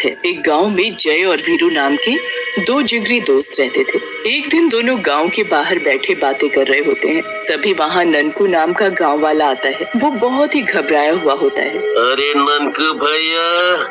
है। एक गांव में जय और वीरू नाम के दो जिगरी दोस्त रहते थे। एक दिन दोनों गांव के बाहर बैठे बातें कर रहे होते हैं। तभी वहाँ ननकू नाम का गांव वाला आता है। वो बहुत ही घबराया हुआ होता है। अरे ननकू भैया,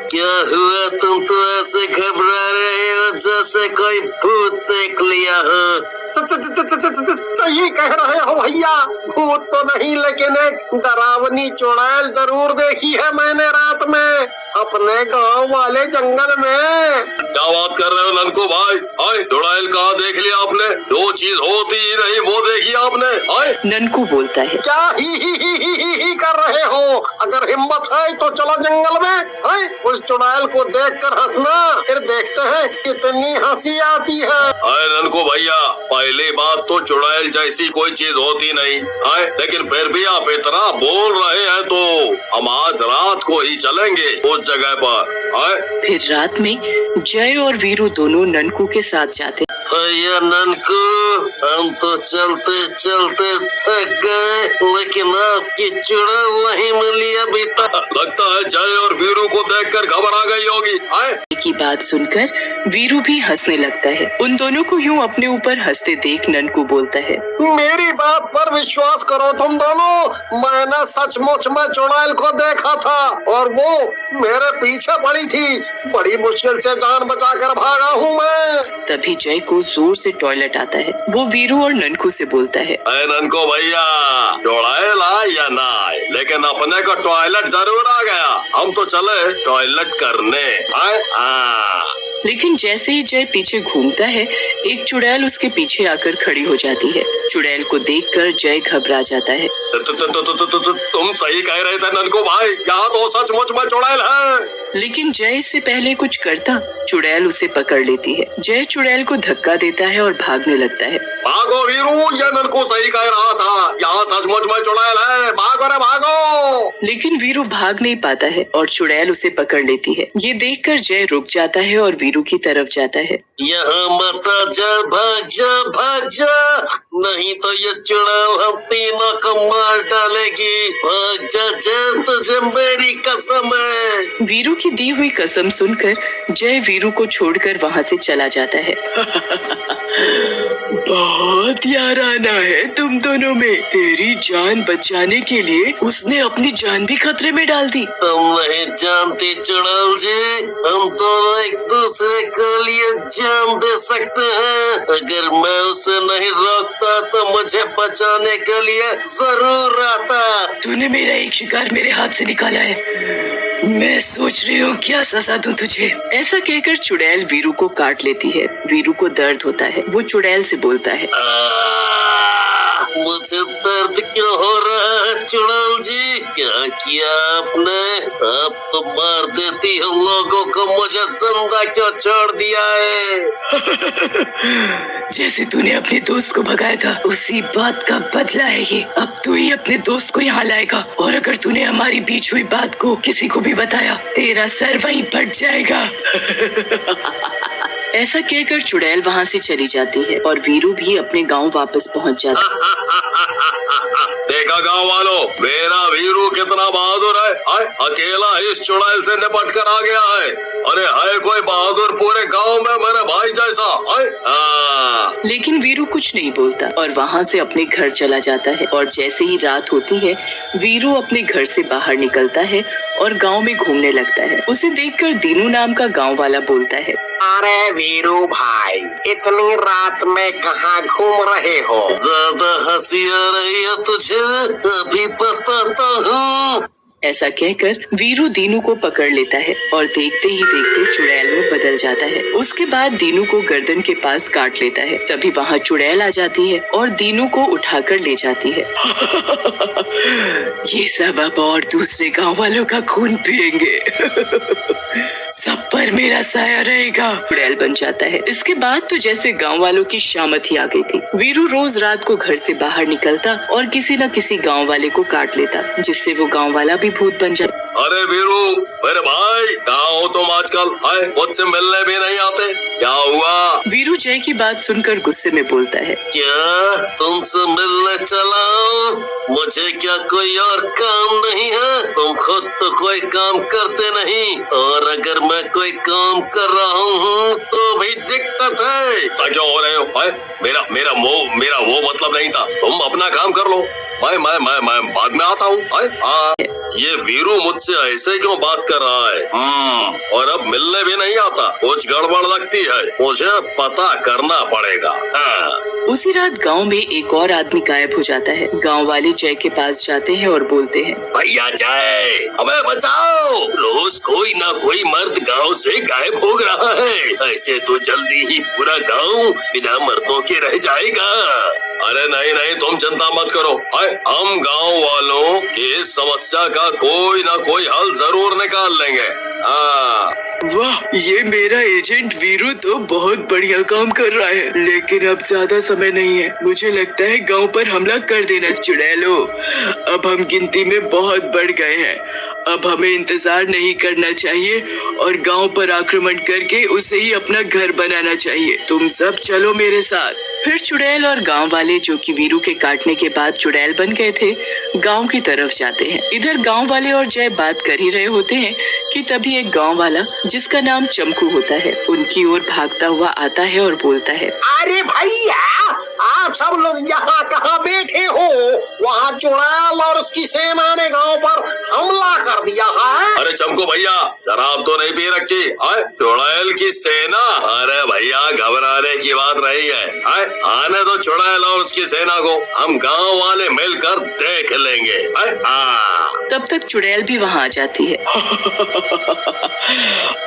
क्या हुआ? तुम तो ऐसे घबरा रहे हो जैसे कोई भूत देख लिया हो। सही कह रहे हो भैया, भूत तो नहीं लेकिन एक डरावनी चुड़ैल जरूर देखी है मैंने रात में अपने गांव वाले जंगल में। क्या बात कर रहे हो ननकू भाई? आए, चुड़ैल कहाँ देख लिया आपने? जो चीज होती ही नहीं वो देखी आपने? आए, ननकू बोलता है। क्या ही कर रहे हो? अगर हिम्मत है तो चलो जंगल में, आए, उस चुड़ैल को देखकर हंसना, फिर देखते हैं कितनी हंसी आती है। आए ननकू भैया, पहली बात तो चुड़ैल जैसी कोई चीज होती नहीं। आए, लेकिन फिर भी आप इतना बोल रहे हैं तो हम आज रात को ही चलेंगे उस जगह पर। आए, फिर रात में जय और वीरू दोनों ननकू के साथ जाते। भैया ननकू, हम तो चलते चलते थक गए, लेकिन आपकी चुड़ैल नहीं मिली अभी तक। लगता है जय और वीरू को देखकर घबरा गई होगी। आए, की बात सुनकर वीरू भी हंसने लगता है। उन दोनों को यूं अपने ऊपर हंसते देख ननकू बोलता है। मेरी बात पर विश्वास करो तुम दोनों, मैंने सचमुच में चुड़ैल को देखा था और वो मेरे पीछे पड़ी थी। बड़ी मुश्किल से जान बचाकर भागा हूँ मैं। तभी जय को जोर से टॉयलेट आता है। वो वीरू और ननकू से बोलता है। अरे ननकू भैया, चुड़ैल आए या ना आए, लेकिन अपने को टॉयलेट जरूर आ गया। हम तो चले टॉयलेट करने। आए, लेकिन जैसे ही जय पीछे घूमता है, एक चुड़ैल उसके पीछे आकर खड़ी हो जाती है। चुड़ैल को देखकर जय घबरा जाता है। तुम सही कह रहे थे ननकू भाई, यहाँ तो सचमुच में चुड़ैल है। लेकिन जय इससे पहले कुछ करता, चुड़ैल उसे पकड़ लेती है। जय चुड़ैल को धक्का देता है और भागने लगता है। भागो वीरू, ये ननकू सही कह रहा था, यहाँ सचमुच में चुड़ैल है। भागो रे भागो। लेकिन वीरू भाग नहीं पाता है और चुड़ैल उसे पकड़ लेती है। ये देखकर जय रुक जाता है और वीरू की तरफ जाता है। यहाँ मत जा, भाग जा, भाग जा, नहीं तो ये चुड़ैल हम तीनों को मार डालेगी। भाग जा जय, तुझे मेरी कसम है। वीरू की दी हुई कसम सुनकर जय वीरू को छोड़कर वहाँ से चला जाता है। बहुत याराना है तुम दोनों में। तेरी जान बचाने के लिए उसने अपनी जान भी खतरे में डाल दी। तुम नहीं जानती चुड़ैल जी, हम दोनों एक दूसरे के लिए जान दे सकते हैं। अगर मैं उसे नहीं रोकता तो मुझे बचाने के लिए जरूर आता। तूने मेरा एक शिकार मेरे हाथ से निकाला है, मैं सोच रही हूँ क्या सजा दूं तुझे। ऐसा कहकर चुड़ैल वीरू को काट लेती है। वीरू को दर्द होता है। वो चुड़ैल से बोलता है। मुझे दर्द क्यों हो रहा है चुड़ैल जी? क्या किया आपने? आप तो मार देती हो लोगों को, मुझे जिंदा क्यों छोड़ दिया है? जैसे तूने अपने दोस्त को भगाया था, उसी बात का बदला है ये। अब तू ही अपने दोस्त को यहाँ लाएगा, और अगर तूने हमारी बीच हुई बात को किसी को भी बताया, तेरा सर वहीं फट जाएगा। ऐसा कहकर चुड़ैल वहाँ से चली जाती है और वीरू भी अपने गांव वापस पहुँच जाता है। देखा गांव वालों, मेरा वीरू कितना बहादुर है। अकेला इस चुड़ैल से निपट कर आ गया है। अरे है कोई बहादुर पूरे गांव में मेरे भाई जैसा? लेकिन वीरू कुछ नहीं बोलता और वहाँ से अपने घर चला जाता है। और जैसे ही रात होती है, वीरू अपने घर से बाहर निकलता है और गांव में घूमने लगता है। उसे देखकर दीनू नाम का गांव वाला बोलता है। अरे वीरू भाई, इतनी रात में कहाँ घूम रहे हो? ज्यादा हंसी आ रही है तुझे? अभी बताता हूँ। ऐसा कहकर वीरू दीनू को पकड़ लेता है और देखते ही देखते चुड़ैल में बदल जाता है। उसके बाद दीनू को गर्दन के पास काट लेता है। तभी वहाँ चुड़ैल आ जाती है और दीनू को उठाकर ले जाती है। ये सब अब और दूसरे गांव वालों का खून पिएंगे। सब पर मेरा साया रहेगा। चुड़ैल बन जाता है। इसके बाद तो जैसे गांव वालों की शामत ही आ गई थी। वीरू रोज रात को घर से बाहर निकलता और किसी न किसी गांव वाले को काट लेता, जिससे वो गांव वाला भी भी भूत बन जाता है। अरे वीरू, मेरे भाई, कहाँ हो तुम आजकल? आए, मुझसे मिलने भी नहीं आते, क्या हुआ? वीरू जय की बात सुनकर गुस्से में बोलता है, क्या तुमसे मिलने चला हूँ? मुझे क्या कोई और काम नहीं है? तुम खुद तो कोई काम करते नहीं, और अगर मैं कोई काम कर रहा हूँ तो भी दिक्कत है। ऐसा क्यों हो रहे हो? मेरा वो मतलब नहीं था। तुम अपना काम कर लो, मैं बाद में आता हूँ। हाँ, ये वीरू मुझसे ऐसे क्यों बात कर रहा है? और अब मिलने भी नहीं आता, कुछ गड़बड़ लगती है, मुझे पता करना पड़ेगा। हाँ। उसी रात गांव में एक और आदमी गायब हो जाता है। गांव वाले जय के पास जाते हैं और बोलते हैं, भैया जय, हमें बचाओ, रोज कोई ना कोई मर्द गांव से गायब हो रहा है। ऐसे तो जल्दी ही पूरा गांव बिना मर्दों के रह जाएगा। अरे नहीं, तुम चिंता मत करो, हम गांव वालों की इस समस्या का कोई ना कोई हल जरूर निकाल लेंगे। हाँ। वाह, ये मेरा एजेंट वीरू तो बहुत बढ़िया काम कर रहा है, लेकिन अब ज्यादा समय नहीं है। मुझे लगता है गांव पर हमला कर देना। चुड़ैलो, अब हम गिनती में बहुत बढ़ गए हैं। अब हमें इंतजार नहीं करना चाहिए और गांव पर आक्रमण करके उसे ही अपना घर बनाना चाहिए। तुम सब चलो मेरे साथ। फिर चुड़ैल और गांव वाले, जो कि वीरू के काटने के बाद चुड़ैल बन गए थे, गांव की तरफ जाते हैं। इधर गांव वाले और जय बात कर ही रहे होते हैं कि तभी एक गांव वाला, जिसका नाम चमकू होता है, उनकी ओर भागता हुआ आता है और बोलता है, अरे भैया, आप सब लोग यहाँ कहाँ बैठे हो? वहाँ चुड़ैल और उसकी सेना ने गांव पर हमला कर दिया है। अरे चमकू भैया, शराब तो नहीं पी रखी? चुड़ैल की सेना? अरे भैया, घबराने की बात नहीं है। आने दो चुड़ैल और उसकी सेना को, हम गांव वाले मिलकर देख लेंगे। तब तक चुड़ैल भी वहाँ आ जाती है।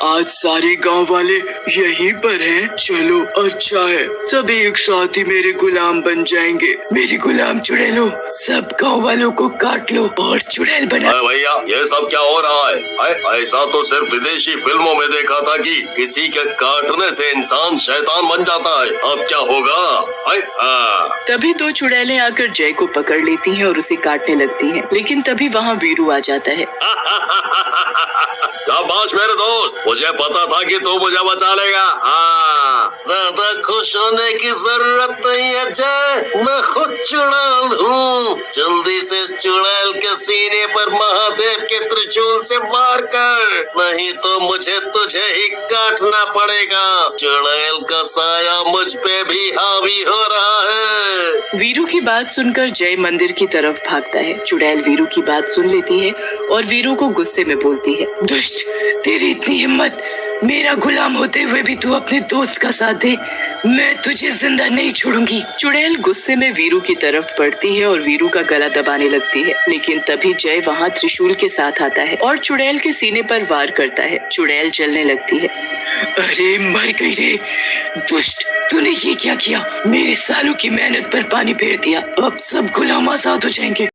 आज सारे गांव वाले यहीं पर हैं। चलो, अच्छा है, सब एक साथ ही मेरे गुलाम बन जाएंगे। मेरे गुलाम चुड़ैलो, सब गांव वालों को काट लो और चुड़ैल बना। भैया, ये सब क्या हो रहा है? ऐसा तो सिर्फ विदेशी फिल्मों में देखा था कि किसी के काटने से इंसान शैतान बन जाता है। अब क्या होगा? तभी दो चुड़ैलें आकर जय को पकड़ लेती हैं और उसे काटने लगती हैं, लेकिन तभी वहाँ वीरू आ जाता है। शाबाश मेरे दोस्त, मुझे पता था कि तू मुझे बचा लेगा। ज्यादा खुश होने की जरूरत नहीं है जय, मैं खुद चुड़ैल हूँ। जल्दी से चुड़ैल के सीने पर महादेव के त्रिशूल से मार कर, नहीं तो मुझे तुझे ही काटना पड़ेगा। चुड़ैल का साया मुझ पे भी हावी हो रहा है। वीरू की बात सुनकर जय मंदिर की तरफ भागता है। चुड़ैल वीरू की बात सुन लेती है और वीरू को गुस्से में बोलती है, दुष्ट, तेरी इतनी हिम्मत, मेरा गुलाम होते हुए भी तू अपने दोस्त का साथ दे, मैं तुझे जिंदा नहीं छोड़ूंगी। चुड़ैल गुस्से में वीरू की तरफ बढ़ती है और वीरू का गला दबाने लगती है, लेकिन तभी जय वहाँ त्रिशूल के साथ आता है और चुड़ैल के सीने पर वार करता है। चुड़ैल जलने लगती है। अरे मर गई रे दुष्ट, तूने ये क्या किया? मेरे सालों की मेहनत पर पानी फेर दिया। अब सब गुलाम आजाद हो जाएंगे।